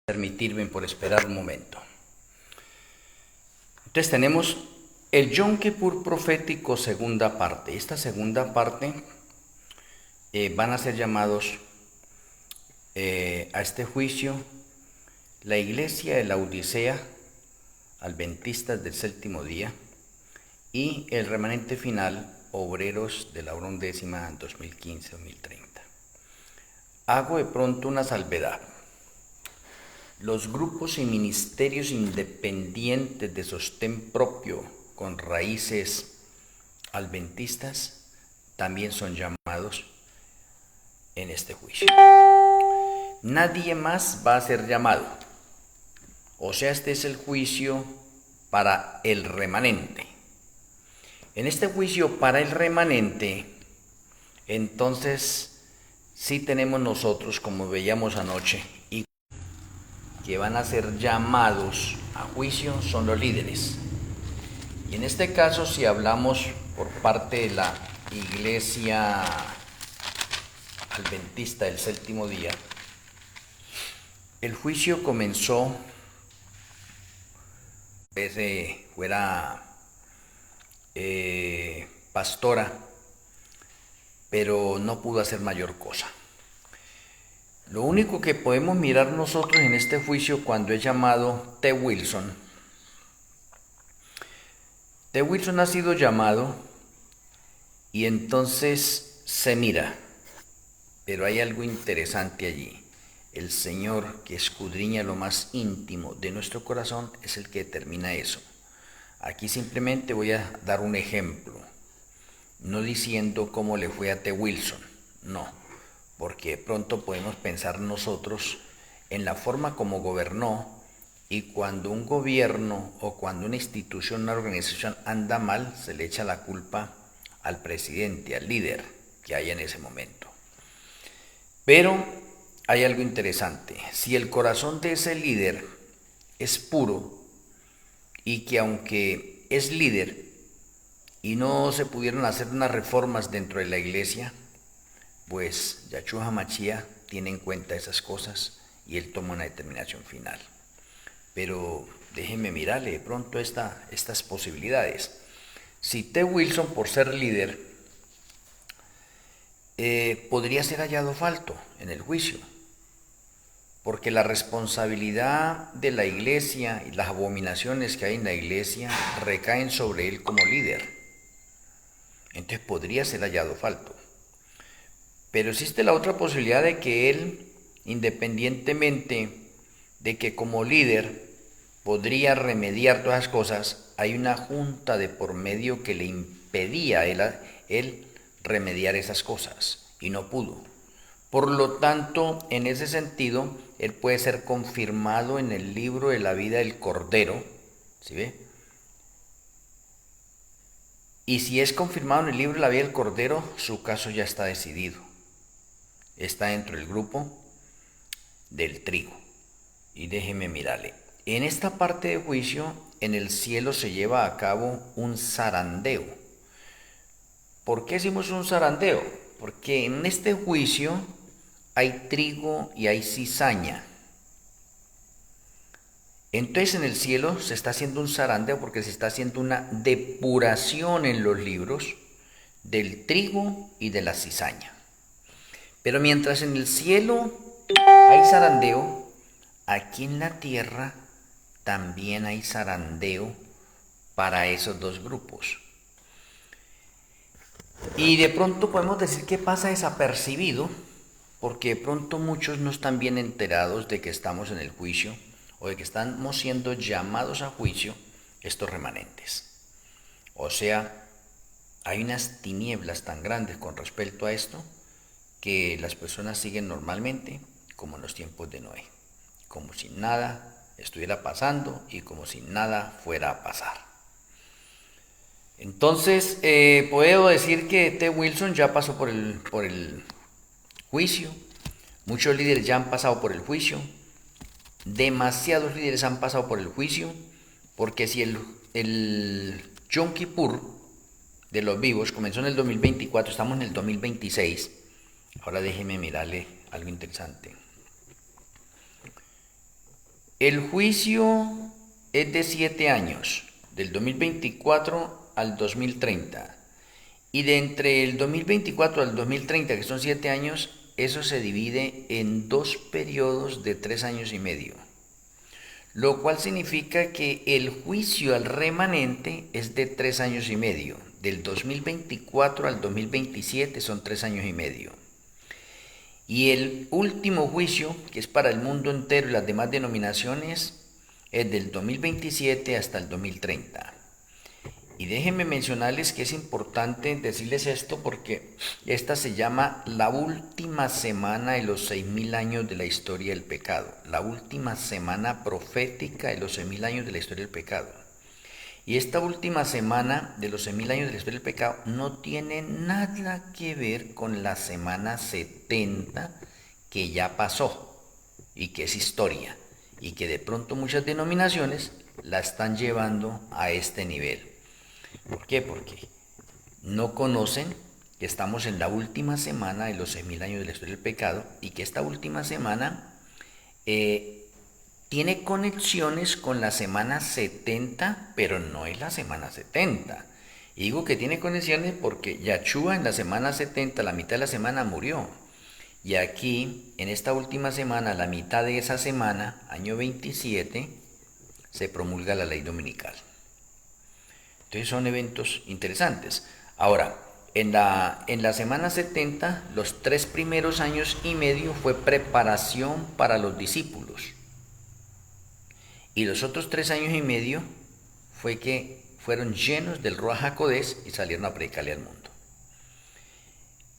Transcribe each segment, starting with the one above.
permitirme por esperar un momento. Entonces tenemos el Yom Kippur profético segunda parte. Esta segunda parte van a ser llamados a este juicio la iglesia de la Odisea, adventistas del séptimo día, y el remanente final, obreros de la hora undécima 2015-2030. Hago de pronto una salvedad. Los grupos y ministerios independientes de sostén propio con raíces adventistas también son llamados en este juicio. Nadie más va a ser llamado. O sea, este es el juicio para el remanente. En este juicio para el remanente, entonces sí tenemos nosotros, como veíamos anoche, y que van a ser llamados a juicio son los líderes. Y en este caso, si hablamos por parte de la iglesia adventista del séptimo día, el juicio comenzó, fuera pastora, pero no pudo hacer mayor cosa. Lo único que podemos mirar nosotros en este juicio cuando es llamado T. Wilson. T. Wilson ha sido llamado y entonces se mira, pero hay algo interesante allí. El Señor que escudriña lo más íntimo de nuestro corazón es el que determina eso. Aquí simplemente voy a dar un ejemplo, no diciendo cómo le fue a T. Wilson, no, porque de pronto podemos pensar nosotros en la forma como gobernó, y cuando un gobierno o cuando una institución, una organización anda mal, se le echa la culpa al presidente, al líder que hay en ese momento. Pero hay algo interesante. Si el corazón de ese líder es puro y que aunque es líder y no se pudieron hacer unas reformas dentro de la iglesia, pues Yahshua HaMashiach tiene en cuenta esas cosas y él toma una determinación final. Pero déjenme mirarle de pronto estas posibilidades. Si T. Wilson, por ser líder, podría ser hallado falto en el juicio, porque la responsabilidad de la iglesia y las abominaciones que hay en la iglesia recaen sobre él como líder. Entonces podría ser hallado falto. Pero existe la otra posibilidad de que él, independientemente de que como líder podría remediar todas las cosas, hay una junta de por medio que le impedía a él remediar esas cosas y no pudo. Por lo tanto, en ese sentido, él puede ser confirmado en el libro de la vida del Cordero, ¿sí ve? Y si es confirmado en el libro de la vida del Cordero, su caso ya está decidido. Está dentro del grupo del trigo. Y déjeme mirarle. En esta parte de juicio, en el cielo se lleva a cabo un zarandeo. ¿Por qué hicimos un zarandeo? Porque en este juicio hay trigo y hay cizaña. Entonces en el cielo se está haciendo un zarandeo porque se está haciendo una depuración en los libros del trigo y de la cizaña. Pero mientras en el cielo hay zarandeo, aquí en la tierra también hay zarandeo para esos dos grupos. Y de pronto podemos decir que pasa desapercibido, porque de pronto muchos no están bien enterados de que estamos en el juicio o de que estamos siendo llamados a juicio estos remanentes. O sea, hay unas tinieblas tan grandes con respecto a esto que las personas siguen normalmente como en los tiempos de Noé, como si nada estuviera pasando y como si nada fuera a pasar. Entonces, puedo decir que T. Wilson ya pasó por el juicio, muchos líderes ya han pasado por el juicio, demasiados líderes han pasado por el juicio, porque si el Yom Kippur de los vivos comenzó en el 2024, estamos en el 2026, ahora déjeme mirarle algo interesante. El juicio es de 7 años, del 2024 al 2030. Y de entre el 2024 al 2030, que son 7 años, eso se divide en 2 periodos de 3 años y medio. Lo cual significa que el juicio al remanente es de 3 años y medio. Del 2024 al 2027 son 3 años y medio. Y el último juicio, que es para el mundo entero y las demás denominaciones, es del 2027 hasta el 2030. Y déjenme mencionarles que es importante decirles esto porque esta se llama la última semana de los 6.000 años de la historia del pecado. La última semana profética de los 6.000 años de la historia del pecado. Y esta última semana de los 6.000 años de la historia del pecado no tiene nada que ver con la semana 70 que ya pasó y que es historia. Y que de pronto muchas denominaciones la están llevando a este nivel. ¿Por qué? Porque no conocen que estamos en la última semana de los 6.000 años de la historia del pecado y que esta última semana tiene conexiones con la semana 70, pero no es la semana 70. Y digo que tiene conexiones porque Yahshua en la semana 70, la mitad de la semana murió. Y aquí, en esta última semana, la mitad de esa semana, año 27, se promulga la ley dominical. Entonces son eventos interesantes. Ahora, en la semana 70, los 3 primeros años y medio fue preparación para los discípulos. Y los otros 3 años y medio fue que fueron llenos del Ruach HaKodesh y salieron a predicarle al mundo.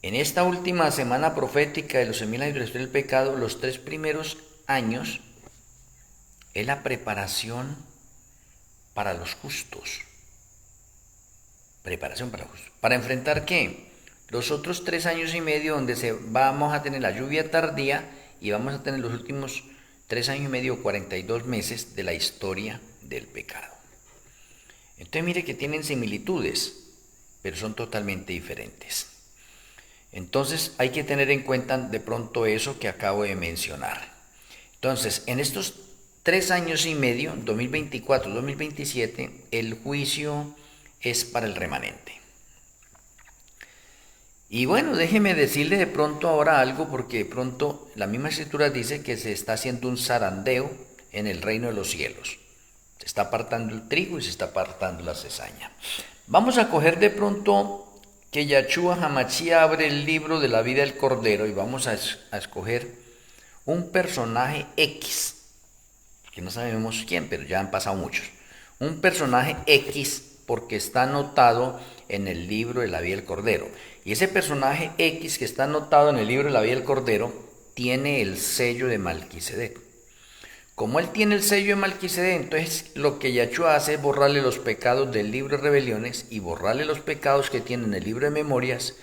En esta última semana profética de los 6.000 años de la historia del pecado, los 3 primeros años es la preparación para los justos. Preparación para los justos. ¿Para enfrentar qué? Los otros 3 años y medio donde vamos a tener la lluvia tardía y vamos a tener los últimos 3 años y medio, 42 meses de la historia del pecado. Entonces mire que tienen similitudes, pero son totalmente diferentes. Entonces hay que tener en cuenta de pronto eso que acabo de mencionar. Entonces, en estos 3 años y medio, 2024-2027, el juicio es para el remanente. Y bueno, déjeme decirle de pronto ahora algo, porque de pronto la misma escritura dice que se está haciendo un zarandeo en el reino de los cielos. Se está apartando el trigo y se está apartando la cizaña. Vamos a coger de pronto que Yahshua Hamashia abre el libro de la vida del Cordero y vamos a escoger un personaje X, que no sabemos quién, pero ya han pasado muchos. Un personaje X porque está anotado en el libro de la vida del Cordero. Y ese personaje X que está anotado en el libro de la vida del Cordero tiene el sello de Melquisedec. Como él tiene el sello de Melquisedec, entonces lo que Yahshua hace es borrarle los pecados del libro de rebeliones y borrarle los pecados que tiene en el libro de memorias.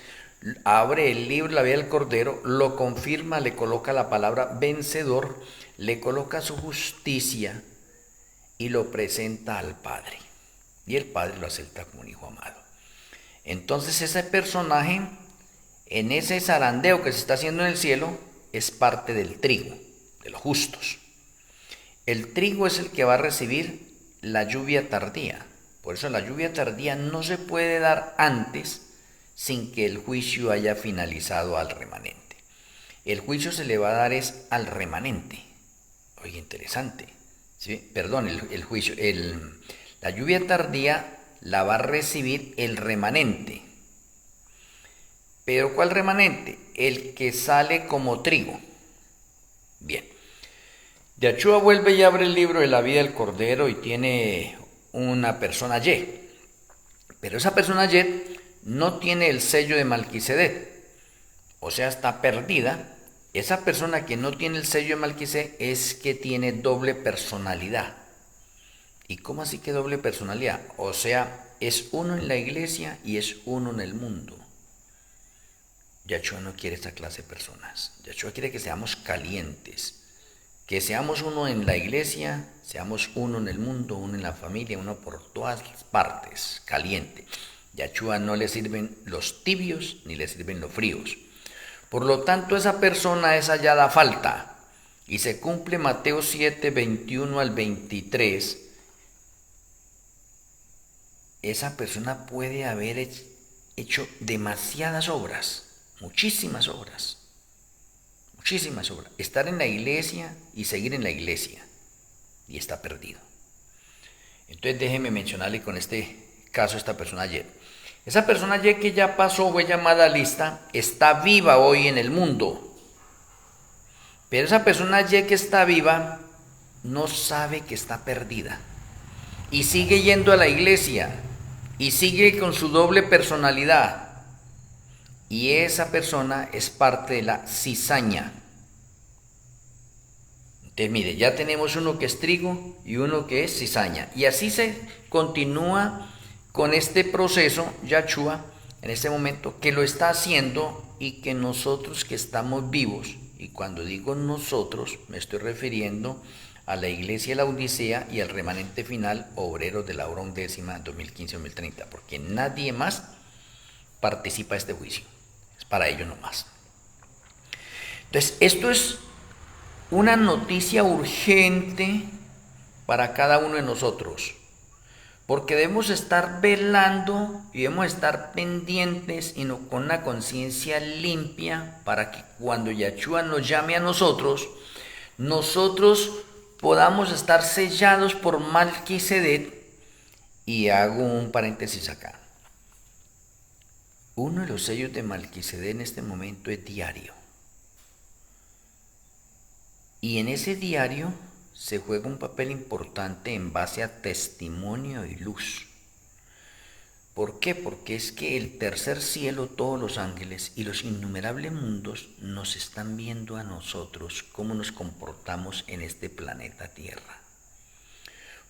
Abre el libro de la vida del Cordero, lo confirma, le coloca la palabra vencedor, le coloca su justicia y lo presenta al Padre. Y el Padre lo acepta como un hijo amado. Entonces ese personaje, en ese zarandeo que se está haciendo en el cielo, es parte del trigo, de los justos. El trigo es el que va a recibir la lluvia tardía. Por eso la lluvia tardía no se puede dar antes sin que el juicio haya finalizado al remanente. El juicio se le va a dar es al remanente. Oye, interesante. ¿Sí? Perdón, el juicio. La lluvia tardía la va a recibir el remanente. ¿Pero cuál remanente? El que sale como trigo. Bien. Yahshua vuelve y abre el libro de la vida del Cordero y tiene una persona Y. Pero esa persona Y no tiene el sello de Melquisedec. O sea, está perdida. Esa persona que no tiene el sello de Melquisedec es que tiene doble personalidad. ¿Y cómo así que doble personalidad? O sea, es uno en la iglesia y es uno en el mundo. Yahshua no quiere esta clase de personas. Yahshua quiere que seamos calientes. Que seamos uno en la iglesia, seamos uno en el mundo, uno en la familia, uno por todas partes, caliente. Yahshua no le sirven los tibios ni le sirven los fríos. Por lo tanto, esa persona es hallada falta. y se cumple Mateo 7, 21 al 23, esa persona puede haber hecho demasiadas obras, muchísimas obras, estar en la iglesia y seguir en la iglesia, y está perdido. Entonces déjeme mencionarle con este caso esta persona ayer. Esa persona ayer que ya pasó, fue llamada a lista, está viva hoy en el mundo. Pero esa persona ayer que está viva no sabe que está perdida. Y sigue yendo a la iglesia. Y sigue con su doble personalidad. Y esa persona es parte de la cizaña. Entonces mire, ya tenemos uno que es trigo y uno que es cizaña. Y así se continúa con este proceso, Yahshua, en este momento, que lo está haciendo y que nosotros que estamos vivos, y cuando digo nosotros, me estoy refiriendo a la iglesia de la Odisea y al remanente final, obreros de la hora undécima 2015-2030, porque nadie más participa de este juicio, es para ellos nomás. Entonces, esto es una noticia urgente para cada uno de nosotros, porque debemos estar velando y debemos estar pendientes y no, con una conciencia limpia, para que cuando Yahshua nos llame a nosotros, nosotros podamos estar sellados por Malquisedec. Y hago un paréntesis acá. Uno de los sellos de Malquisedec en este momento es diario. Y en ese diario se juega un papel importante en base a testimonio y luz. ¿Por qué? Porque es que el tercer cielo, todos los ángeles y los innumerables mundos nos están viendo a nosotros cómo nos comportamos en este planeta Tierra.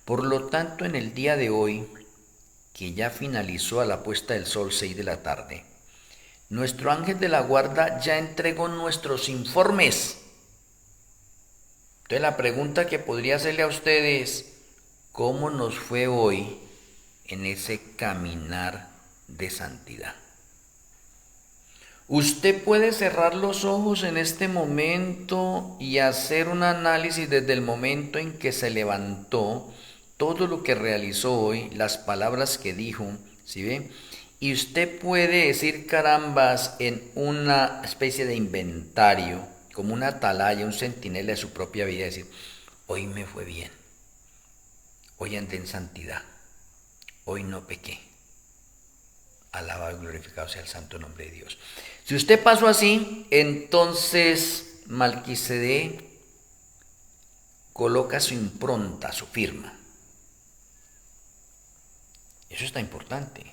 Por lo tanto, en el día de hoy, que ya finalizó a la puesta del sol 6 de la tarde, nuestro ángel de la guarda ya entregó nuestros informes. Entonces la pregunta que podría hacerle a ustedes, ¿cómo nos fue hoy en ese caminar de santidad? Usted puede cerrar los ojos en este momento y hacer un análisis desde el momento en que se levantó, todo lo que realizó hoy, las palabras que dijo, ¿sí ve? Y usted puede decir carambas en una especie de inventario, como una atalaya, un centinela de su propia vida, decir, hoy me fue bien, hoy andé en santidad, hoy no pequé. Alabado y glorificado sea el santo nombre de Dios. Si usted pasó así, entonces Malquisedec coloca su impronta, su firma. Eso está importante.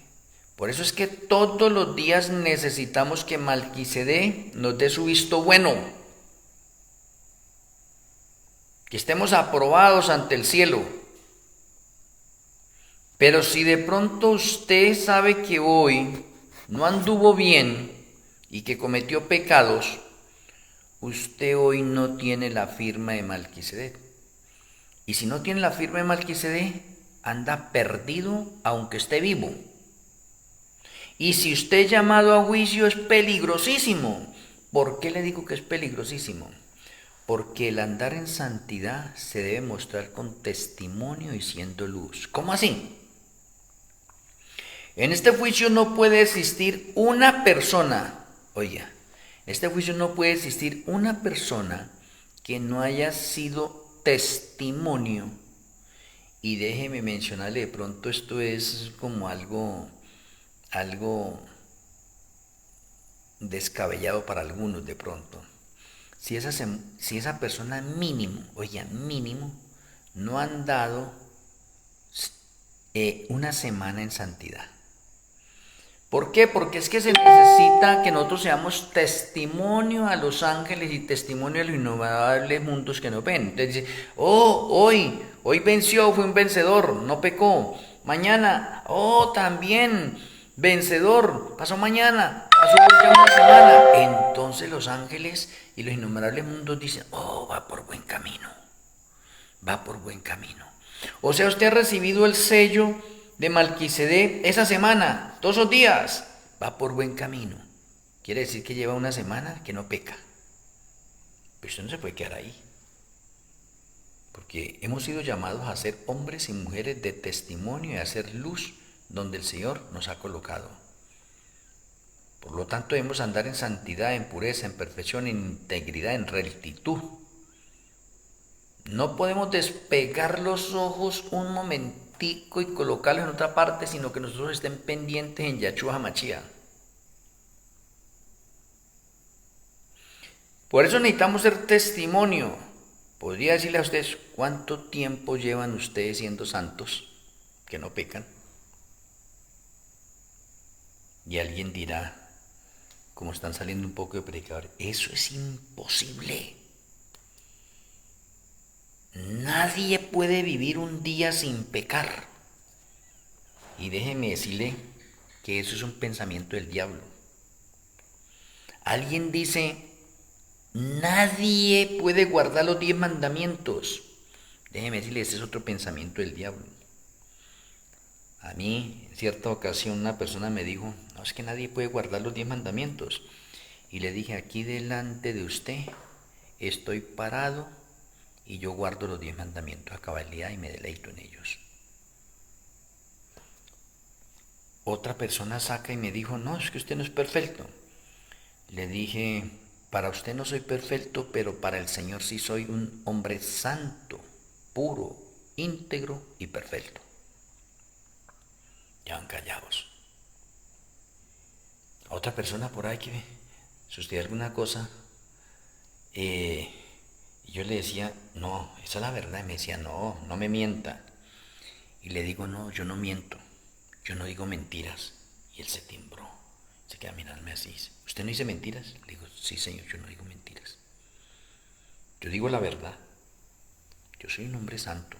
Por eso es que todos los días necesitamos que Malquisedec nos dé su visto bueno. Que estemos aprobados ante el cielo. Pero si de pronto usted sabe que hoy no anduvo bien y que cometió pecados, usted hoy no tiene la firma de Malquisedec. Y si no tiene la firma de Malquisedec, anda perdido aunque esté vivo. Y si usted es llamado a juicio, es peligrosísimo. ¿Por qué le digo que es peligrosísimo? Porque el andar en santidad se debe mostrar con testimonio y siendo luz. ¿Cómo así? En este juicio no puede existir una persona, oiga, en este juicio no puede existir una persona que no haya sido testimonio. Y déjeme mencionarle, de pronto esto es como algo descabellado para algunos de pronto. Si esa persona mínimo, no han dado una semana en santidad. ¿Por qué? Porque es que se necesita que nosotros seamos testimonio a los ángeles y testimonio a los innumerables mundos que nos ven. Entonces dice, hoy venció, fue un vencedor, no pecó. Mañana, también vencedor, pasó mañana, pasó ya una semana. Entonces los ángeles y los innumerables mundos dicen, va por buen camino, va por buen camino. O sea, usted ha recibido el sello de Malquisedec esa semana, todos los días, va por buen camino. Quiere decir que lleva una semana que no peca. Pero usted no se puede quedar ahí. porque hemos sido llamados a ser hombres y mujeres de testimonio y a hacer luz donde el Señor nos ha colocado. Por lo tanto, debemos andar en santidad, en pureza, en perfección, en integridad, en rectitud. No podemos despegar los ojos un momentico y colocarlos en otra parte, sino que nosotros estén pendientes en Yahshua HaMashiach. Por eso necesitamos ser testimonio. Podría decirle a ustedes cuánto tiempo llevan ustedes siendo santos, que no pecan. Y alguien dirá, como están saliendo un poco de predicadores, eso es imposible. Nadie puede vivir un día sin pecar. Y déjeme decirle que eso es un pensamiento del diablo. Alguien dice, nadie puede guardar los 10 mandamientos. Déjeme decirle, ese es otro pensamiento del diablo. A mí, en cierta ocasión, una persona me dijo, no, es que nadie puede guardar los 10 mandamientos. Y le dije, aquí delante de usted estoy parado y yo guardo los 10 mandamientos a cabalidad y me deleito en ellos. Otra persona saca y me dijo, no, es que usted no es perfecto. Le dije, para usted no soy perfecto, pero para el Señor sí soy un hombre santo, puro, íntegro y perfecto. Ya van callados. Otra persona por ahí que sucedió alguna cosa, y yo le decía, no, esa es la verdad. Y me decía, no, no me mienta. Y le digo, no, yo no miento, yo no digo mentiras. Y él se timbró, se queda mirarme así. ¿Usted no dice mentiras? Le digo, sí, señor, yo no digo mentiras. Yo digo la verdad. Yo soy un hombre santo.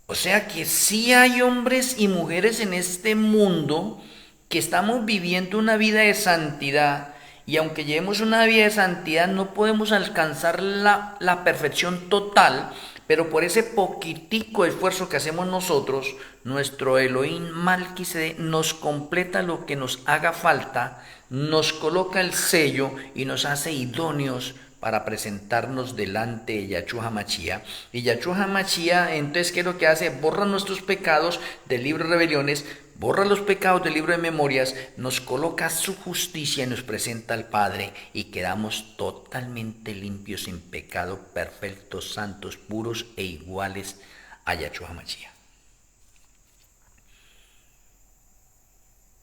O sea que sí hay hombres y mujeres en este mundo que estamos viviendo una vida de santidad, y aunque llevemos una vida de santidad no podemos alcanzar la perfección total, pero por ese poquitico esfuerzo que hacemos nosotros, nuestro Elohim Malquisedec nos completa lo que nos haga falta, nos coloca el sello y nos hace idóneos para presentarnos delante de Yahshua HaMashiach. Y Yahshua HaMashiach, entonces, ¿qué es lo que hace? Borra nuestros pecados del libro de rebeliones, borra los pecados del libro de memorias, nos coloca su justicia y nos presenta al Padre, y quedamos totalmente limpios, sin pecado, perfectos, santos, puros e iguales a Yahshua HaMashiach.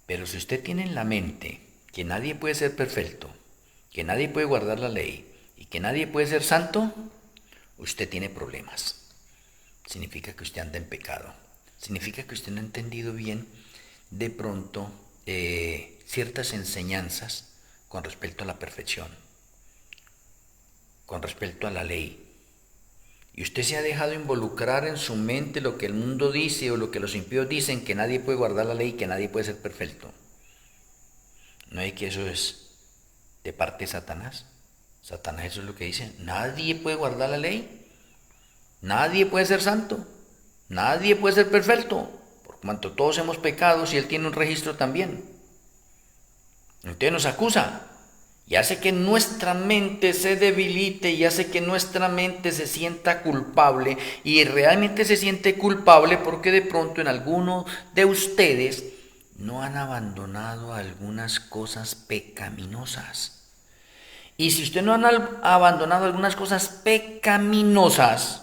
Pero si usted tiene en la mente que nadie puede ser perfecto, que nadie puede guardar la ley y que nadie puede ser santo, usted tiene problemas. Significa que usted anda en pecado. Significa que usted no ha entendido bien de pronto ciertas enseñanzas con respecto a la perfección, con respecto a la ley. Y usted se ha dejado involucrar en su mente lo que el mundo dice o lo que los impíos dicen, que nadie puede guardar la ley, que nadie puede ser perfecto. ¿No es que eso es de parte de Satanás? Satanás eso es lo que dice. Nadie puede guardar la ley. Nadie puede ser santo. Nadie puede ser perfecto. Por cuanto todos hemos pecado, y él tiene un registro también. Entonces nos acusa. Y hace que nuestra mente se debilite y hace que nuestra mente se sienta culpable. Y realmente se siente culpable porque de pronto en alguno de ustedes no han abandonado algunas cosas pecaminosas. Y si usted no han abandonado algunas cosas pecaminosas,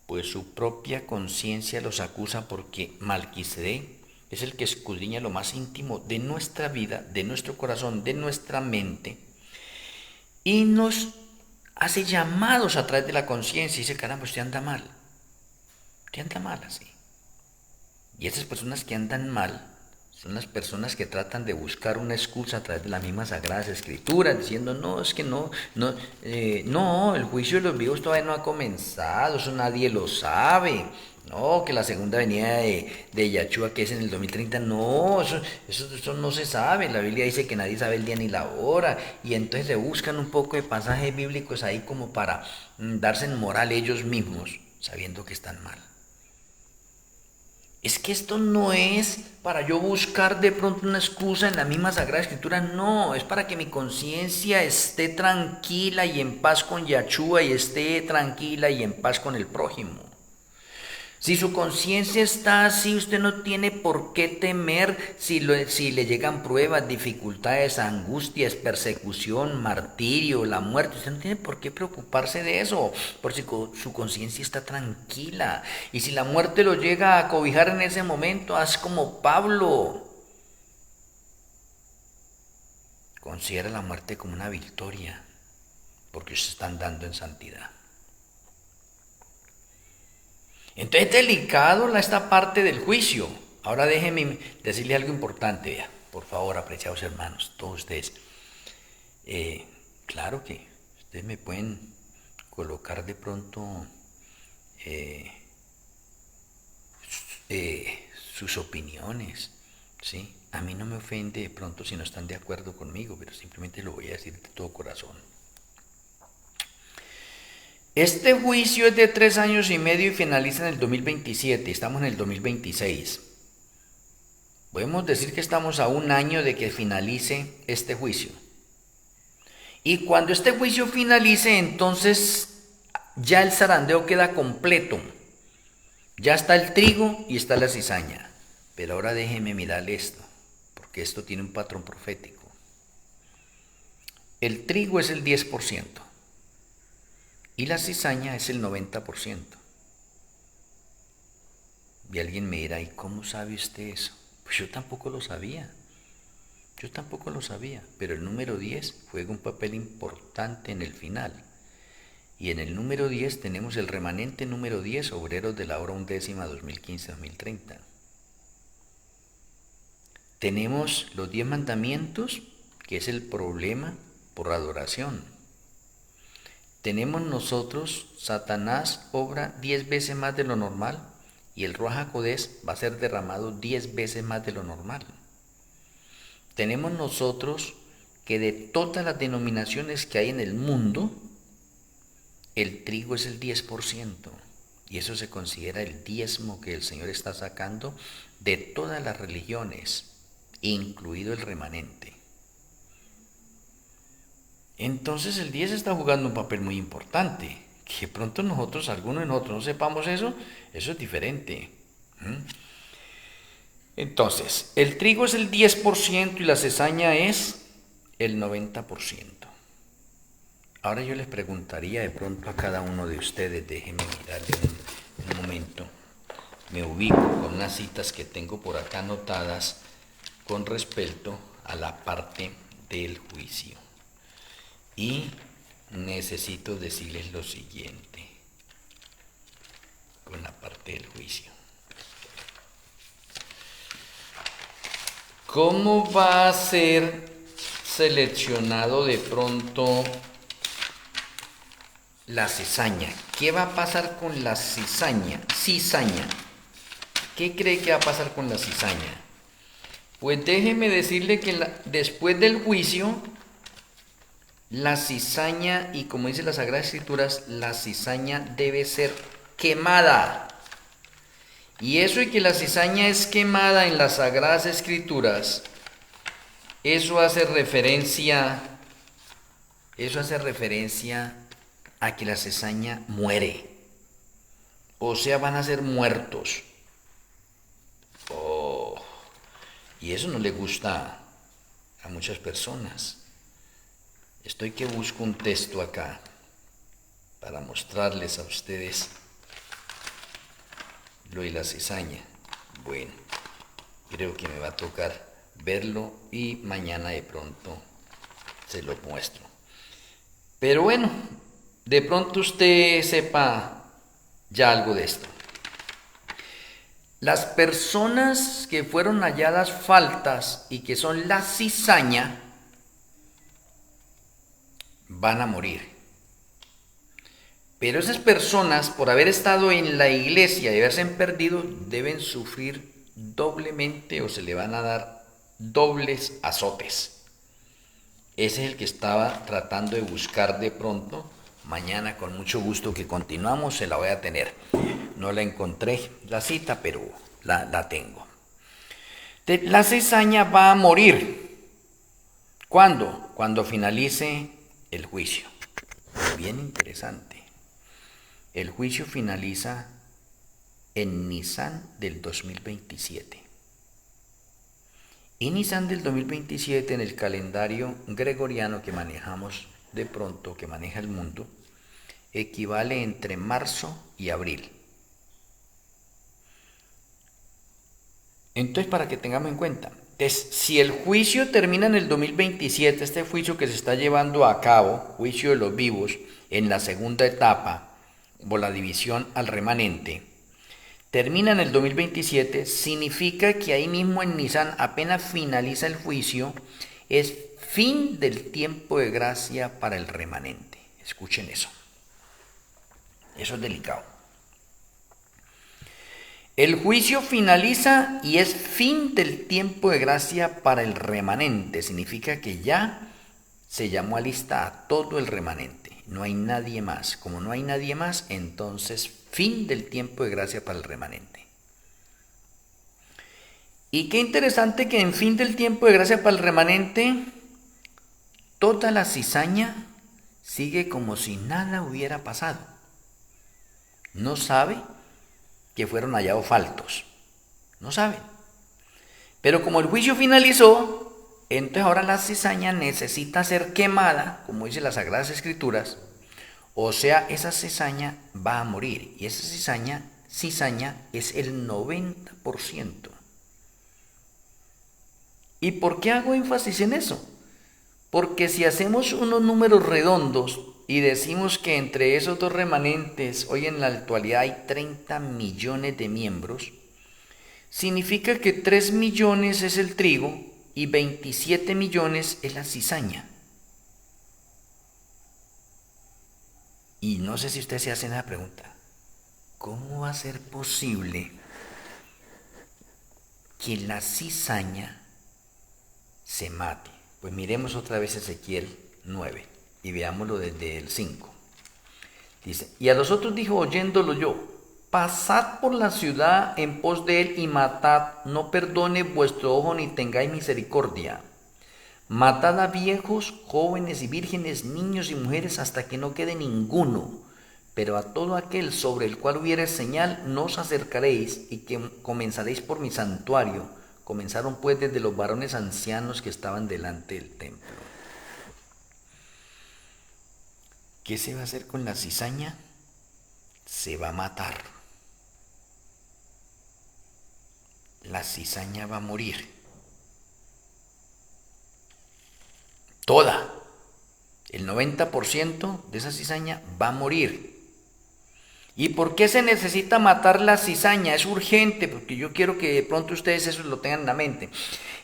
pues su propia conciencia los acusa, porque Malquisedec es el que escudriña lo más íntimo de nuestra vida, de nuestro corazón, de nuestra mente, y nos hace llamados a través de la conciencia y dice, caramba, usted anda mal así. Y esas personas que andan mal son las personas que tratan de buscar una excusa a través de las mismas Sagradas Escrituras, diciendo, no, es que no, el juicio de los vivos todavía no ha comenzado, eso nadie lo sabe. No, que la segunda venida de Yahshua, que es en el 2030, no, eso no se sabe. La Biblia dice que nadie sabe el día ni la hora, y entonces se buscan un poco de pasajes bíblicos ahí como para darse en moral ellos mismos, sabiendo que están mal. Es que esto no es para yo buscar de pronto una excusa en la misma Sagrada Escritura, no, es para que mi conciencia esté tranquila y en paz con Yahshua y esté tranquila y en paz con el prójimo. Si su conciencia está así, usted no tiene por qué temer si le llegan pruebas, dificultades, angustias, persecución, martirio, la muerte. Usted no tiene por qué preocuparse de eso, porque su conciencia está tranquila. Y si la muerte lo llega a cobijar en ese momento, haz como Pablo. Considera la muerte como una victoria, porque usted está andando en santidad. Entonces es delicado esta parte del juicio. Ahora déjenme decirle algo importante, vea, por favor, apreciados hermanos, todos ustedes. Claro que ustedes me pueden colocar de pronto sus opiniones, ¿sí? A mí no me ofende de pronto si no están de acuerdo conmigo, pero simplemente lo voy a decir de todo corazón. Este juicio es de 3 años y medio y finaliza en el 2027, estamos en el 2026. Podemos decir que estamos a 1 año de que finalice este juicio. Y cuando este juicio finalice, entonces ya el zarandeo queda completo. Ya está el trigo y está la cizaña. Pero ahora déjeme mirarle esto, porque esto tiene un patrón profético. El trigo es el 10%. Y la cizaña es el 90%. Y alguien me dirá, ¿y cómo sabe usted eso? Pues yo tampoco lo sabía. Pero el número 10 juega un papel importante en el final. Y en el número 10 tenemos el remanente número 10, obreros de la hora 11ª 2015-2030. Tenemos los 10 mandamientos, que es el problema por adoración. Tenemos nosotros, Satanás obra 10 veces más de lo normal y el Ruaj HaKodesh va a ser derramado 10 veces más de lo normal. Tenemos nosotros que de todas las denominaciones que hay en el mundo, el trigo es el 10% y eso se considera el diezmo que el Señor está sacando de todas las religiones, incluido el remanente. Entonces el 10 está jugando un papel muy importante. Que pronto nosotros, algunos de nosotros no sepamos eso es diferente. Entonces, el trigo es el 10% y la cizaña es el 90%. Ahora yo les preguntaría de pronto a cada uno de ustedes, déjenme mirarle un momento. Me ubico con unas citas que tengo por acá anotadas con respecto a la parte del juicio. Y necesito decirles lo siguiente con la parte del juicio. ¿Cómo va a ser seleccionado de pronto la cizaña? ¿Qué va a pasar con la cizaña? ¿Qué cree que va a pasar con la cizaña? Pues déjeme decirle que después del juicio, la cizaña, y como dice las Sagradas Escrituras, la cizaña debe ser quemada. Y eso de que la cizaña es quemada en las Sagradas Escrituras, eso hace referencia a que la cizaña muere. O sea, van a ser muertos. Y eso no le gusta a muchas personas. Estoy que busco un texto acá para mostrarles a ustedes lo de la cizaña. Bueno, creo que me va a tocar verlo y mañana de pronto se lo muestro. Pero bueno, de pronto usted sepa ya algo de esto. Las personas que fueron halladas faltas y que son la cizaña van a morir. Pero esas personas, por haber estado en la iglesia y haberse perdido, deben sufrir doblemente o se le van a dar dobles azotes. Ese es el que estaba tratando de buscar de pronto. Mañana con mucho gusto que continuamos se la voy a tener. No la encontré la cita, pero la tengo. La cizaña va a morir. ¿Cuándo? Cuando finalice el juicio. Bien interesante. El juicio finaliza en Nisan del 2027. Y Nisan del 2027 en el calendario gregoriano que manejamos de pronto, que maneja el mundo, equivale entre marzo y abril. Entonces, para que tengamos en cuenta, si el juicio termina en el 2027, este juicio que se está llevando a cabo, juicio de los vivos, en la segunda etapa, o la división al remanente, termina en el 2027, significa que ahí mismo en Nisan, apenas finaliza el juicio, es fin del tiempo de gracia para el remanente. Escuchen eso. Eso es delicado. El juicio finaliza y es fin del tiempo de gracia para el remanente. Significa que ya se llamó a lista a todo el remanente. No hay nadie más. Como no hay nadie más, entonces fin del tiempo de gracia para el remanente. Y qué interesante que en fin del tiempo de gracia para el remanente, toda la cizaña sigue como si nada hubiera pasado. No sabe que fueron hallados faltos. No saben. Pero como el juicio finalizó, entonces ahora la cizaña necesita ser quemada, como dice las Sagradas Escrituras, o sea, esa cizaña va a morir. Y esa cizaña es el 90%. ¿Y por qué hago énfasis en eso? Porque si hacemos unos números redondos y decimos que entre esos dos remanentes hoy en la actualidad hay 30 millones de miembros, significa que 3 millones es el trigo y 27 millones es la cizaña. Y no sé si usted se hace la pregunta, ¿cómo va a ser posible que la cizaña se mate? Pues miremos otra vez Ezequiel 9 y veámoslo desde el 5. Dice, y a los otros dijo oyéndolo yo, pasad por la ciudad en pos de él y matad, no perdone vuestro ojo ni tengáis misericordia. Matad a viejos, jóvenes y vírgenes, niños y mujeres hasta que no quede ninguno. Pero a todo aquel sobre el cual hubiere señal no os acercaréis y que comenzaréis por mi santuario. Comenzaron pues desde los varones ancianos que estaban delante del templo. ¿Qué se va a hacer con la cizaña? Se va a matar. La cizaña va a morir. Toda. El 90% de esa cizaña va a morir. ¿Y por qué se necesita matar la cizaña? Es urgente, porque yo quiero que de pronto ustedes eso lo tengan en la mente.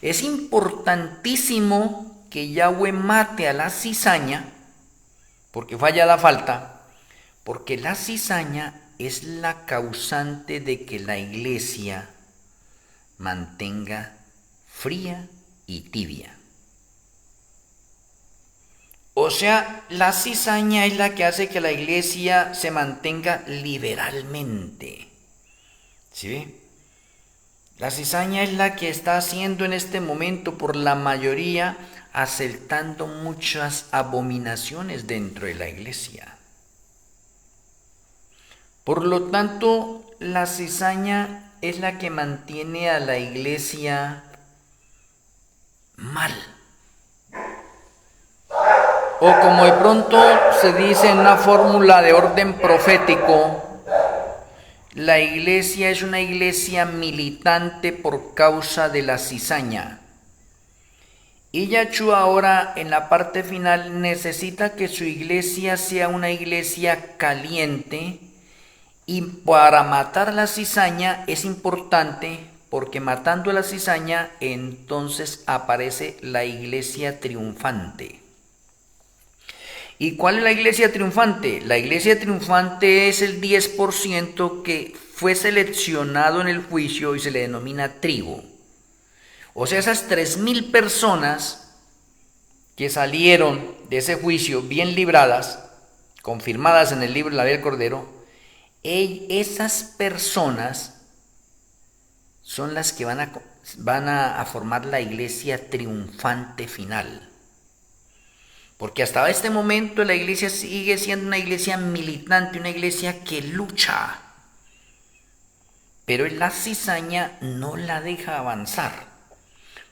Es importantísimo que Yahweh mate a la cizaña, porque falla la falta, porque la cizaña es la causante de que la iglesia mantenga fría y tibia. O sea, la cizaña es la que hace que la iglesia se mantenga liberalmente. ¿Sí ve? La cizaña es la que está haciendo en este momento por la mayoría, aceptando muchas abominaciones dentro de la iglesia. Por lo tanto, la cizaña es la que mantiene a la iglesia mal. O como de pronto se dice en una fórmula de orden profético, la iglesia es una iglesia militante por causa de la cizaña. Y Yahshua ahora en la parte final necesita que su iglesia sea una iglesia caliente, y para matar la cizaña es importante porque matando la cizaña entonces aparece la iglesia triunfante. ¿Y cuál es la iglesia triunfante? La iglesia triunfante es el 10% que fue seleccionado en el juicio y se le denomina trigo. O sea, esas 3,000 personas que salieron de ese juicio bien libradas, confirmadas en el libro de la vida del Cordero, esas personas son las que van a formar la iglesia triunfante final. Porque hasta este momento la iglesia sigue siendo una iglesia militante, una iglesia que lucha. Pero la cizaña no la deja avanzar.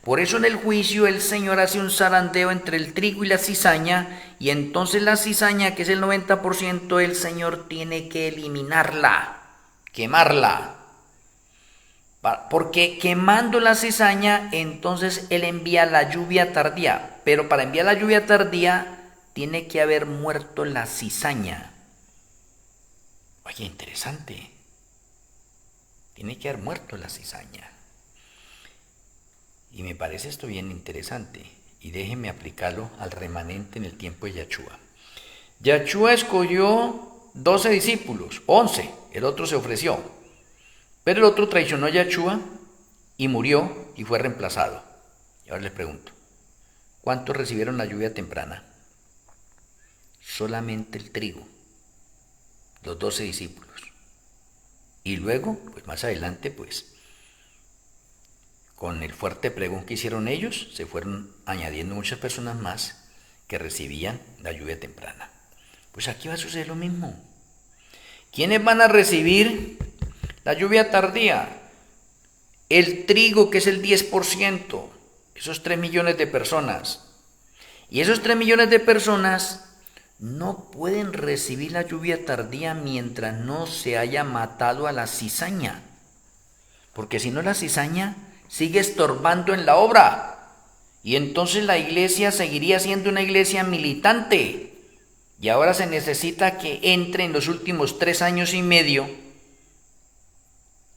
Por eso en el juicio el Señor hace un zarandeo entre el trigo y la cizaña, y entonces la cizaña, que es el 90%, el Señor tiene que eliminarla, quemarla. Porque quemando la cizaña, entonces Él envía la lluvia tardía. Pero para enviar la lluvia tardía, tiene que haber muerto la cizaña. Oye, interesante. Tiene que haber muerto la cizaña. Y me parece esto bien interesante. Y déjeme aplicarlo al remanente en el tiempo de Yahshua. Yahshua escogió 12 discípulos, 11. El otro se ofreció. Pero el otro traicionó a Yahshua y murió y fue reemplazado. Y ahora les pregunto, ¿cuántos recibieron la lluvia temprana? Solamente el trigo, los 12 discípulos. Y luego, pues más adelante, pues, con el fuerte pregón que hicieron ellos, se fueron añadiendo muchas personas más que recibían la lluvia temprana. Pues aquí va a suceder lo mismo. ¿Quiénes van a recibir la lluvia tardía? El trigo, que es el 10%, esos 3 millones de personas. Y esos 3 millones de personas no pueden recibir la lluvia tardía mientras no se haya matado a la cizaña. Porque si no, la cizaña sigue estorbando en la obra. Y entonces la iglesia seguiría siendo una iglesia militante. Y ahora se necesita que entre en los últimos 3 años y medio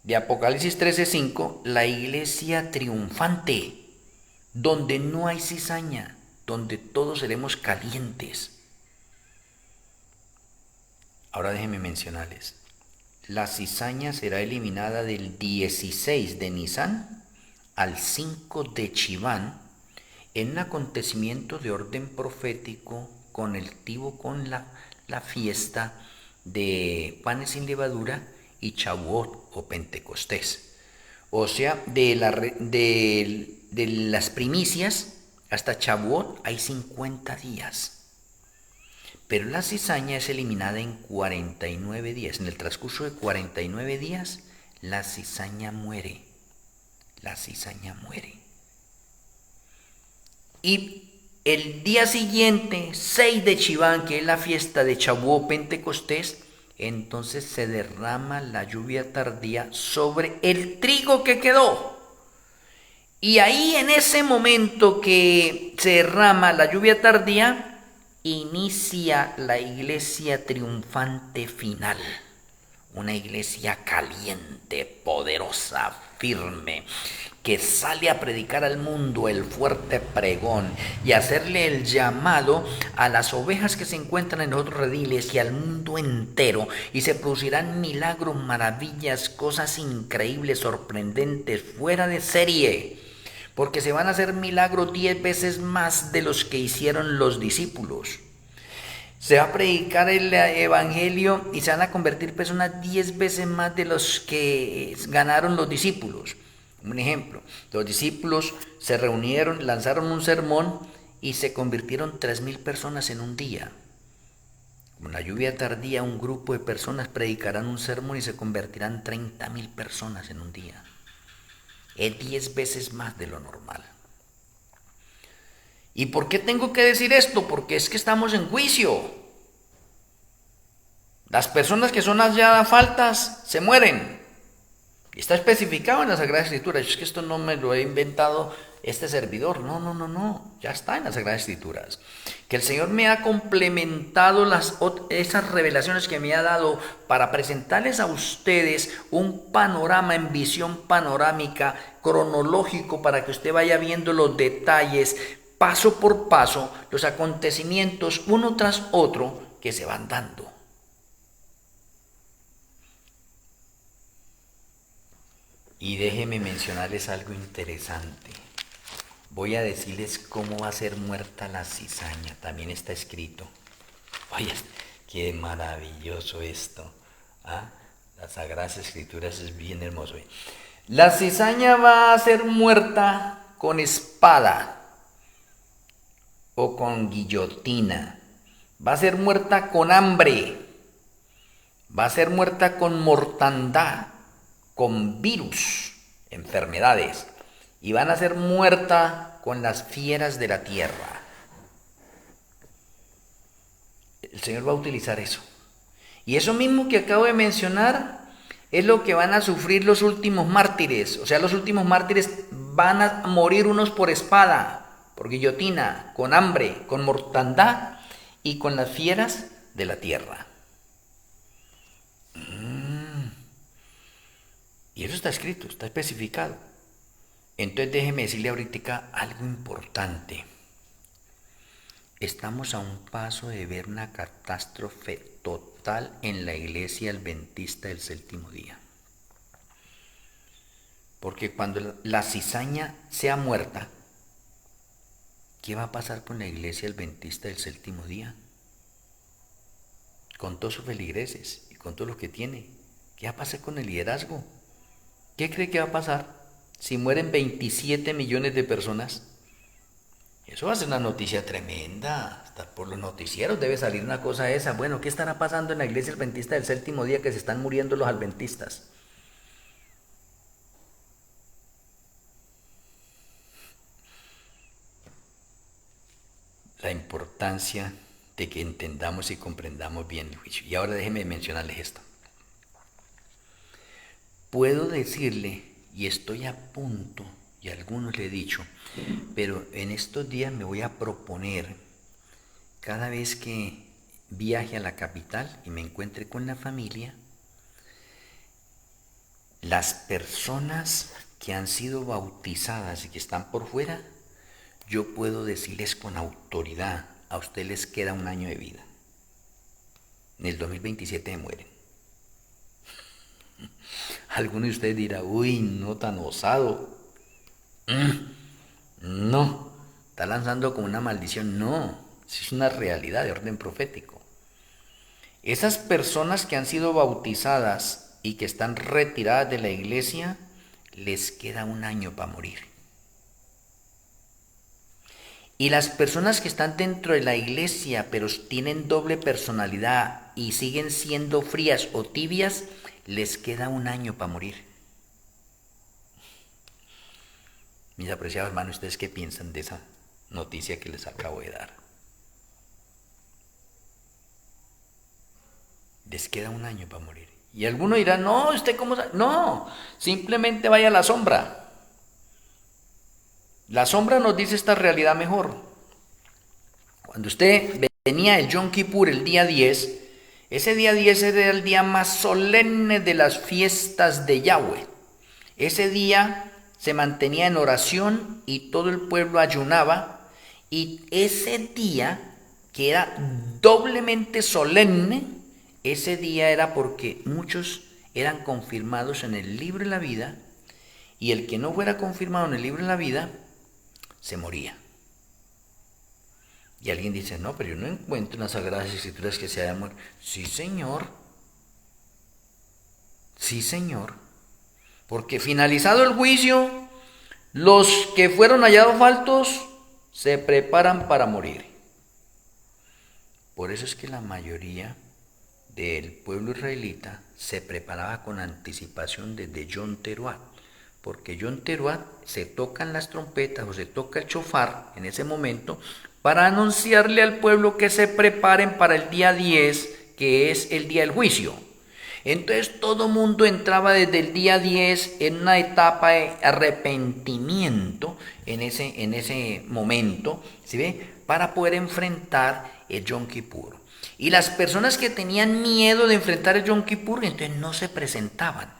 de Apocalipsis 13:5, la iglesia triunfante, donde no hay cizaña, donde todos seremos calientes. Ahora déjenme mencionarles, la cizaña será eliminada del 16 de Nisan al 5 de Chiván, en un acontecimiento de orden profético conectivo con la fiesta de panes sin levadura y Shavuot o Pentecostés. O sea, de las primicias hasta Shavuot hay 50 días. Pero la cizaña es eliminada en 49 días. En el transcurso de 49 días, la cizaña muere. La cizaña muere. Y el día siguiente, 6 de Chiván, que es la fiesta de Shavuot Pentecostés, entonces se derrama la lluvia tardía sobre el trigo que quedó. Y ahí, en ese momento que se derrama la lluvia tardía, inicia la iglesia triunfante final. Una iglesia caliente, poderosa, firme, que sale a predicar al mundo el fuerte pregón y hacerle el llamado a las ovejas que se encuentran en los otros rediles y al mundo entero, y se producirán milagros, maravillas, cosas increíbles, sorprendentes, fuera de serie, porque se van a hacer milagros 10 veces más de los que hicieron los discípulos. Se va a predicar el evangelio y se van a convertir personas 10 veces más de los que ganaron los discípulos. Un ejemplo, los discípulos se reunieron, lanzaron un sermón y se convirtieron 3,000 personas en un día. Con la lluvia tardía, un grupo de personas predicarán un sermón y se convertirán 30,000 personas en un día. Es 10 veces más de lo normal. ¿Y por qué tengo que decir esto? Porque es que estamos en juicio. Las personas que son halladas faltas se mueren. Está especificado en la Sagrada Escritura. Es que esto no me lo he inventado este servidor. No. Ya está en las Sagradas Escrituras. Que el Señor me ha complementado esas revelaciones que me ha dado para presentarles a ustedes un panorama en visión panorámica, cronológico, para que usted vaya viendo los detalles, paso por paso, los acontecimientos uno tras otro que se van dando. Y déjenme mencionarles algo interesante. Voy a decirles cómo va a ser muerta la cizaña. También está escrito. Vaya, qué maravilloso esto. Las Sagradas Escrituras es bien hermoso. La cizaña va a ser muerta con espada o con guillotina. Va a ser muerta con hambre. Va a ser muerta con mortandad, con virus, enfermedades. Y van a ser muerta con las fieras de la tierra. El Señor va a utilizar eso. Y eso mismo que acabo de mencionar es lo que van a sufrir los últimos mártires. O sea, los últimos mártires van a morir unos por espada, por guillotina, con hambre, con mortandad y con las fieras de la tierra. Y eso está escrito, está especificado. Entonces déjeme decirle ahorita algo importante. Estamos a un paso de ver una catástrofe total en la iglesia adventista del séptimo día. Porque cuando la cizaña sea muerta, ¿qué va a pasar con la iglesia adventista del séptimo día? Con todos sus feligreses y con todo lo que tiene. ¿Qué va a pasar con el liderazgo? ¿Qué cree que va a pasar si mueren 27 millones de personas? Eso va a ser una noticia tremenda. Hasta por los noticieros debe salir una cosa esa. Bueno, ¿qué estará pasando en la iglesia adventista del séptimo día que se están muriendo los adventistas? La importancia de que entendamos y comprendamos bien el juicio. Y ahora déjenme mencionarles esto. Puedo decirle, y estoy a punto, y a algunos le he dicho, pero en estos días me voy a proponer, cada vez que viaje a la capital y me encuentre con la familia, las personas que han sido bautizadas y que están por fuera, yo puedo decirles con autoridad, a ustedes les queda un año de vida. En el 2027 mueren. Alguno de ustedes dirá, uy, no tan osado. No, está lanzando como una maldición. No, es una realidad de orden profético. Esas personas que han sido bautizadas y que están retiradas de la iglesia, les queda un año para morir. Y las personas que están dentro de la iglesia, pero tienen doble personalidad y siguen siendo frías o tibias, les queda un año para morir. Mis apreciados hermanos, ¿ustedes qué piensan de esa noticia que les acabo de dar? Les queda un año para morir. Y alguno dirá, no, ¿usted cómo sabe? No, simplemente vaya a la sombra. La sombra nos dice esta realidad mejor. Cuando usted venía el Yom Kippur el día 10, ese día 10 era el día más solemne de las fiestas de Yahweh. Ese día se mantenía en oración y todo el pueblo ayunaba. Y ese día, que era doblemente solemne, ese día era porque muchos eran confirmados en el libro de la vida, y el que no fuera confirmado en el libro de la vida, se moría. Y alguien dice, no, pero yo no encuentro en las Sagradas Escrituras que se haya muerto. Sí, señor. Sí, señor. Porque finalizado el juicio, los que fueron hallados faltos se preparan para morir. Por eso es que la mayoría del pueblo israelita se preparaba con anticipación desde Yom Teruat. Porque Yom Teruat se tocan las trompetas o se toca el shofar en ese momento para anunciarle al pueblo que se preparen para el día 10, que es el día del juicio. Entonces todo mundo entraba desde el día 10 en una etapa de arrepentimiento en ese momento, ¿sí ve? Para poder enfrentar el Yom Kippur. Y las personas que tenían miedo de enfrentar el Yom Kippur, entonces no se presentaban.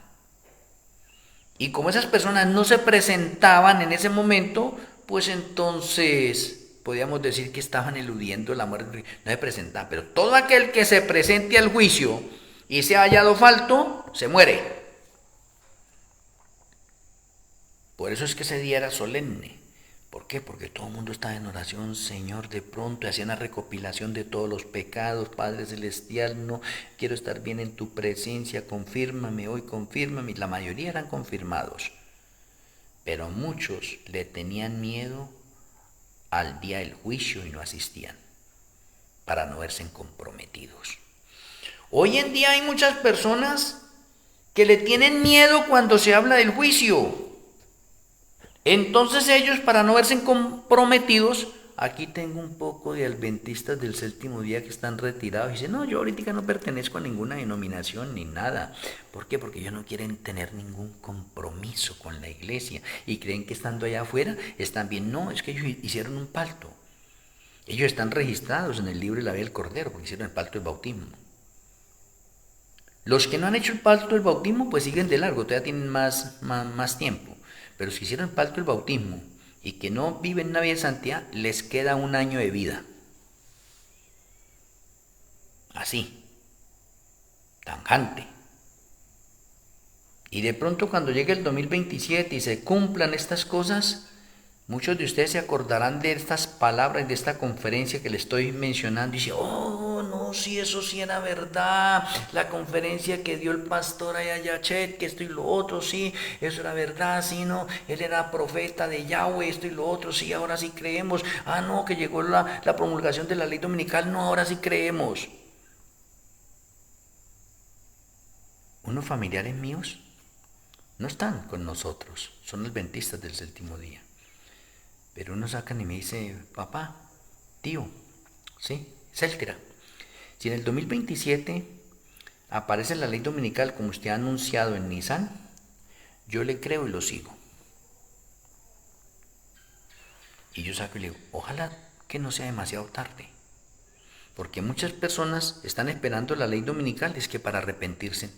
Y como esas personas no se presentaban en ese momento, pues entonces podríamos decir que estaban eludiendo la muerte, no se presentaban. Pero todo aquel que se presente al juicio y sea hallado falto, se muere. Por eso es que ese día era solemne, ¿Por qué? Porque todo el mundo estaba en oración, Señor, de pronto, y hacían una recopilación de todos los pecados, Padre Celestial, no quiero estar bien en tu presencia, confírmame hoy, confírmame. La mayoría eran confirmados, pero muchos le tenían miedo al día del juicio y no asistían, para no verse comprometidos. Hoy en día hay muchas personas que le tienen miedo cuando se habla del juicio. Entonces ellos, para no verse comprometidos, aquí tengo un poco de adventistas del séptimo día que están retirados y dicen, no, yo ahorita no pertenezco a ninguna denominación ni nada. ¿Por qué? Porque ellos no quieren tener ningún compromiso con la iglesia y creen que estando allá afuera están bien. No, es que ellos hicieron un pacto. Ellos están registrados en el libro de la vida del Cordero porque hicieron el pacto del bautismo. Los que no han hecho el pacto del bautismo pues siguen de largo, todavía tienen más tiempo. Pero si hicieron el pacto del bautismo y que no viven una vida de santidad, les queda un año de vida. Así, tanjante. Y de pronto cuando llegue el 2027 y se cumplan estas cosas, muchos de ustedes se acordarán de estas palabras, de esta conferencia que les estoy mencionando y dicen, oh, no, sí, eso sí era verdad, la conferencia que dio el pastor Ayayachet, que esto y lo otro, sí, eso era verdad, sí, no, él era profeta de Yahweh, esto y lo otro, sí, ahora sí creemos, ah, no, que llegó la promulgación de la ley dominical, no, ahora sí creemos. Unos familiares míos no están con nosotros, son adventistas del séptimo día. Pero uno sacan y me dice, papá, tío, sí, Selkra, si en el 2027 aparece la ley dominical como usted ha anunciado en Nissan, yo le creo y lo sigo. Y yo saco y le digo, ojalá que no sea demasiado tarde, porque muchas personas están esperando la ley dominical, es que para arrepentirse.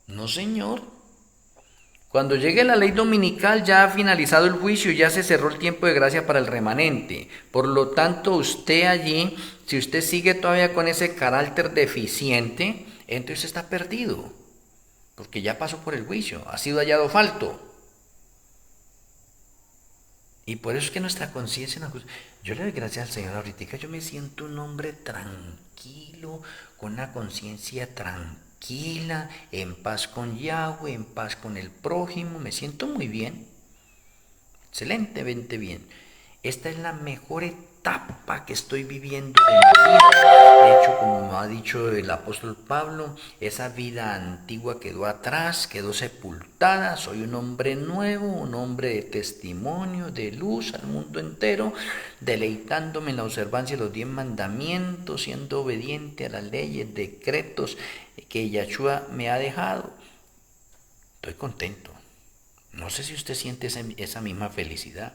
No, señor. Cuando llegue la ley dominical ya ha finalizado el juicio, ya se cerró el tiempo de gracia para el remanente. Por lo tanto, usted allí, si usted sigue todavía con ese carácter deficiente, entonces está perdido, porque ya pasó por el juicio, ha sido hallado falto. Y por eso es que nuestra conciencia, yo le doy gracias al Señor ahorita, yo me siento un hombre tranquilo, con una conciencia tranquila, en paz con Yahweh, en paz con el prójimo, me siento muy bien, excelentemente bien. Esta es la mejor etapa que estoy viviendo de mi vida. De hecho, como ha dicho el apóstol Pablo, esa vida antigua quedó atrás, quedó sepultada. Soy un hombre nuevo, un hombre de testimonio, de luz al mundo entero, deleitándome en la observancia de los 10 mandamientos, siendo obediente a las leyes, decretos que Yahshua me ha dejado. Estoy contento. No sé si usted siente esa misma felicidad.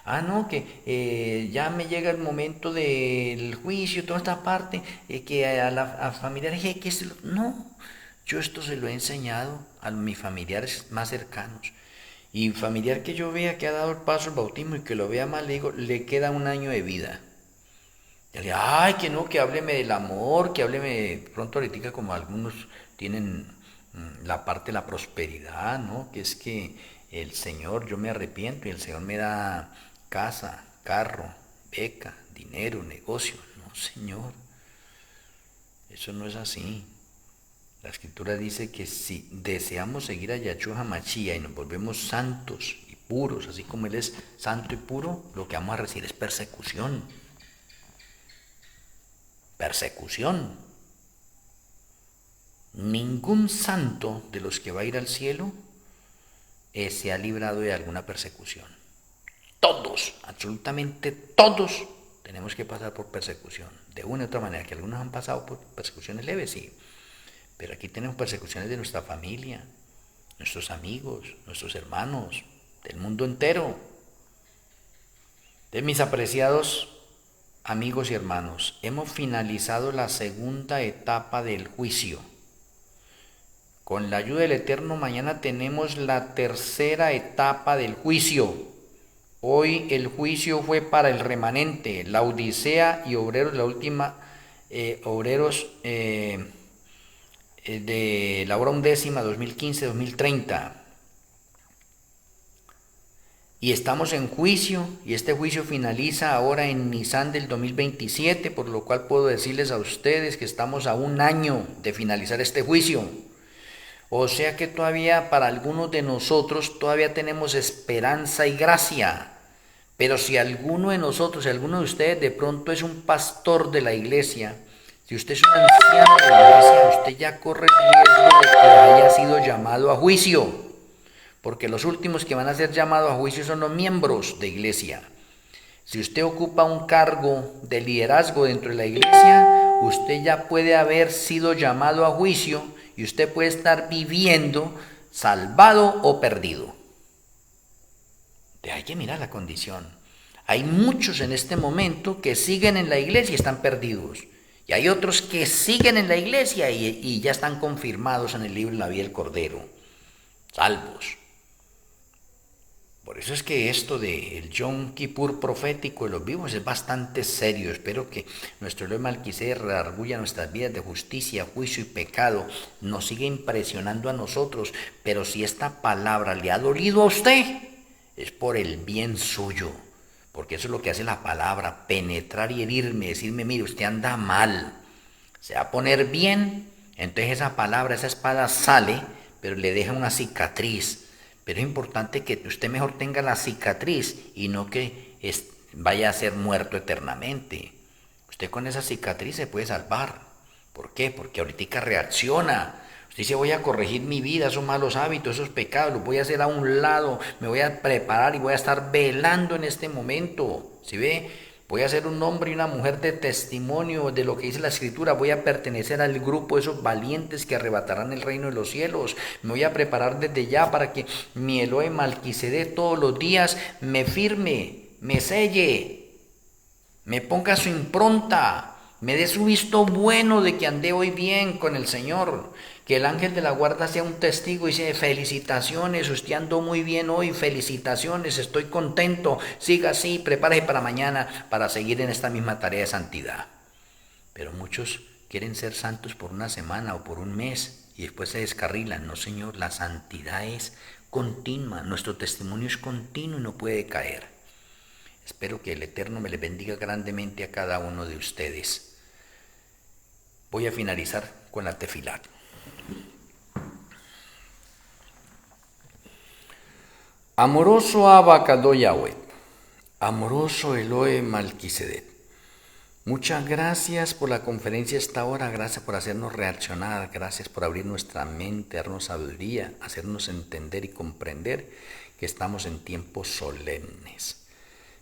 Ah, no, que ya me llega el momento del juicio, toda esta parte, que a familiares no, yo esto se lo he enseñado a mis familiares más cercanos. Y familiar que yo vea que ha dado el paso al bautismo y que lo vea mal, le digo, le queda un año de vida. Y le digo, ay, que no, que hábleme del amor, que hábleme pronto ahorita como algunos tienen la parte de la prosperidad, ¿no? Que es que el Señor, yo me arrepiento y el Señor me da casa, carro, beca, dinero, negocio. No, Señor, eso no es así. La Escritura dice que si deseamos seguir a Yahshua HaMashiach y nos volvemos santos y puros, así como Él es santo y puro, lo que vamos a recibir es persecución. Persecución. Ningún santo de los que va a ir al cielo se ha librado de alguna persecución. Todos, absolutamente todos, tenemos que pasar por persecución. De una u otra manera, que algunos han pasado por persecuciones leves, sí. Pero aquí tenemos persecuciones de nuestra familia, nuestros amigos, nuestros hermanos, del mundo entero. De mis apreciados amigos y hermanos, hemos finalizado la segunda etapa del juicio. Con la ayuda del Eterno, mañana tenemos la tercera etapa del juicio. Hoy el juicio fue para el remanente, la Odisea y obreros, la última, obreros de la hora undécima 2015-2030. Y estamos en juicio, y este juicio finaliza ahora en Nisan del 2027, por lo cual puedo decirles a ustedes que estamos a un año de finalizar este juicio. O sea que todavía para algunos de nosotros todavía tenemos esperanza y gracia. Pero si alguno de nosotros, si alguno de ustedes de pronto es un pastor de la iglesia, si usted es un anciano de la iglesia, usted ya corre el riesgo de que haya sido llamado a juicio. Porque los últimos que van a ser llamados a juicio son los miembros de iglesia. Si usted ocupa un cargo de liderazgo dentro de la iglesia, usted ya puede haber sido llamado a juicio y usted puede estar viviendo salvado o perdido. Hay que mirar la condición. Hay muchos en este momento que siguen en la iglesia y están perdidos. Y hay otros que siguen en la iglesia y ya están confirmados en el libro de la vida del Cordero, salvos. Por eso es que esto del Yom Kippur profético de los vivos es bastante serio. Espero que nuestro Elohim Malquisedec redarguya nuestras vidas de justicia, juicio y pecado. Nos sigue impresionando a nosotros. Pero si esta palabra le ha dolido a usted, es por el bien suyo. Porque eso es lo que hace la palabra, penetrar y herirme, decirme, mire, usted anda mal. Se va a poner bien, entonces esa palabra, esa espada sale, pero le deja una cicatriz. Pero es importante que usted mejor tenga la cicatriz y no que vaya a ser muerto eternamente. Usted con esa cicatriz se puede salvar. ¿Por qué? Porque ahorita reacciona. Usted dice, voy a corregir mi vida, esos malos hábitos, esos pecados, los voy a hacer a un lado, me voy a preparar y voy a estar velando en este momento. ¿Sí ve? Voy a ser un hombre y una mujer de testimonio de lo que dice la Escritura. Voy a pertenecer al grupo de esos valientes que arrebatarán el reino de los cielos. Me voy a preparar desde ya para que mi Elohim Malquisedec todos los días me firme, me selle, me ponga su impronta, me dé su visto bueno de que andé hoy bien con el Señor. Que el ángel de la guarda sea un testigo y dice, felicitaciones, usted andó muy bien hoy, felicitaciones, estoy contento, siga así, prepárese para mañana para seguir en esta misma tarea de santidad. Pero muchos quieren ser santos por una semana o por un mes y después se descarrilan. No, Señor, la santidad es continua, nuestro testimonio es continuo y no puede caer. Espero que el Eterno me le bendiga grandemente a cada uno de ustedes. Voy a finalizar con la tefilat. Amoroso Abacado Yahweh, amoroso Elohim Malquisedec, muchas gracias por la conferencia esta hora, gracias por hacernos reaccionar, gracias por abrir nuestra mente, darnos sabiduría, hacernos entender y comprender que estamos en tiempos solemnes.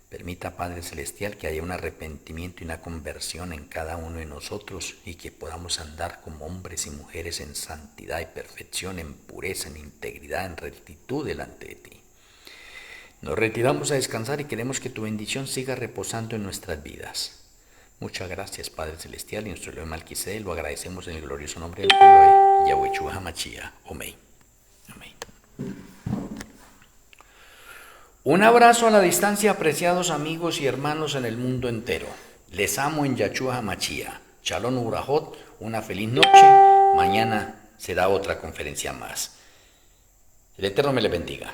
Permita, Padre Celestial, que haya un arrepentimiento y una conversión en cada uno de nosotros y que podamos andar como hombres y mujeres en santidad y perfección, en pureza, en integridad, en rectitud delante de ti. Nos retiramos a descansar y queremos que tu bendición siga reposando en nuestras vidas. Muchas gracias, Padre Celestial, y nuestro Elohim Malquisedec lo agradecemos en el glorioso nombre del Elohim, Yahweh Yeshua HaMashiach. Amén. Amén. Un abrazo a la distancia, apreciados amigos y hermanos en el mundo entero. Les amo en Yahshua HaMashiach. Shalom Urahot, una feliz noche. Mañana será otra conferencia más. El Eterno me le bendiga.